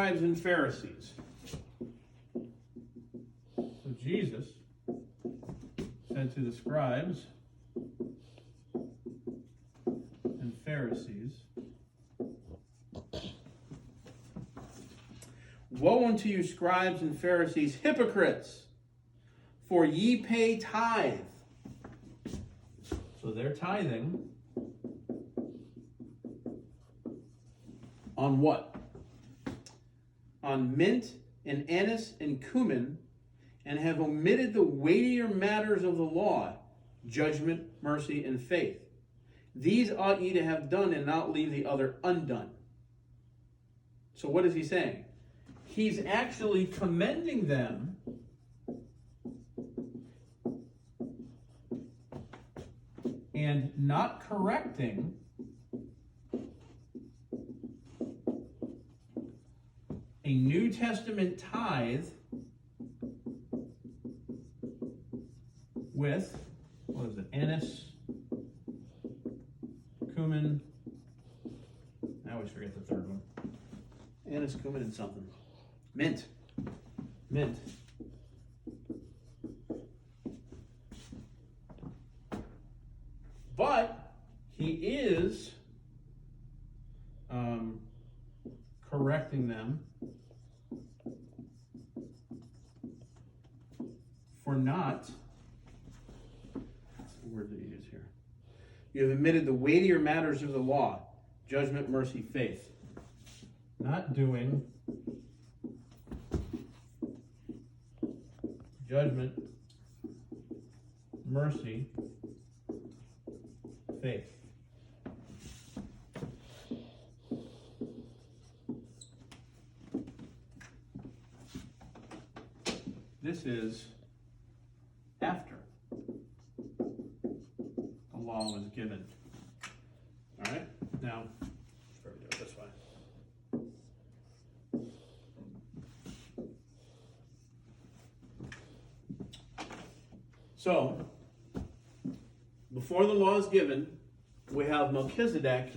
scribes and Pharisees. So Jesus said to the scribes and Pharisees, "Woe unto you, scribes and Pharisees, hypocrites! For ye pay tithe." So they're tithing on what? On mint and anise and cumin, and have omitted the weightier matters of the law, judgment, mercy, and faith. These ought ye to have done, and not leave the other undone. So what is he saying? He's actually commending them and not correcting a New Testament tithe with, what is it, anise, cumin, I always forget the third one. Anise, cumin, and something. Mint. But he is correcting them for not, what's the word that he used here? You have omitted the weightier matters of the law, judgment, mercy, faith. Not doing judgment, mercy, faith. This is after the law was given. All right? Now, let's do it this way. So, before the law is given, we have Melchizedek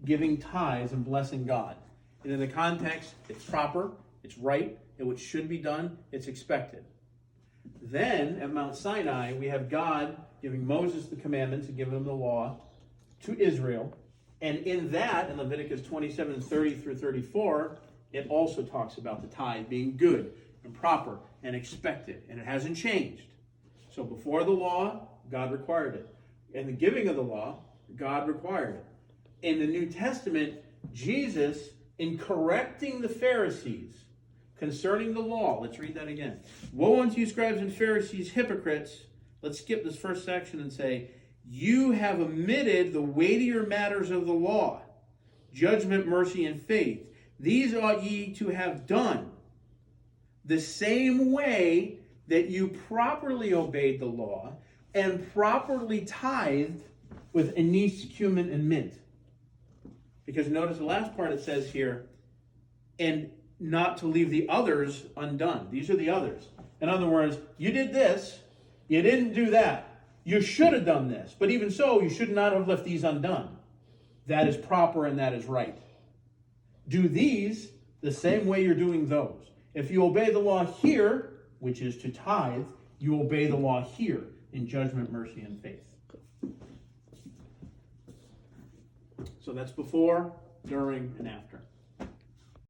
giving tithes and blessing God. And in the context, it's proper, it's right, and what should be done, it's expected. Then, at Mount Sinai, we have God giving Moses the commandments and giving him the law to Israel. And in that, in Leviticus 27:30 through 34, it also talks about the tithe being good and proper and expected. And it hasn't changed. So before the law, God required it. In the giving of the law, God required it. In the New Testament, Jesus, in correcting the Pharisees concerning the law, let's read that again. "Woe unto you, scribes and Pharisees, hypocrites." Let's skip this first section and say, "You have omitted the weightier matters of the law, judgment, mercy, and faith. These ought ye to have done, the same way that you properly obeyed the law and properly tithed with anise, cumin, and mint." Because notice the last part it says here, "and not to leave the others undone." These are the others. In other words, you did this, you didn't do that. You should have done this, but even so, you should not have left these undone. That is proper and that is right. Do these the same way you're doing those. If you obey the law here, which is to tithe, you obey the law here in judgment, mercy, and faith. So that's before, during, and after.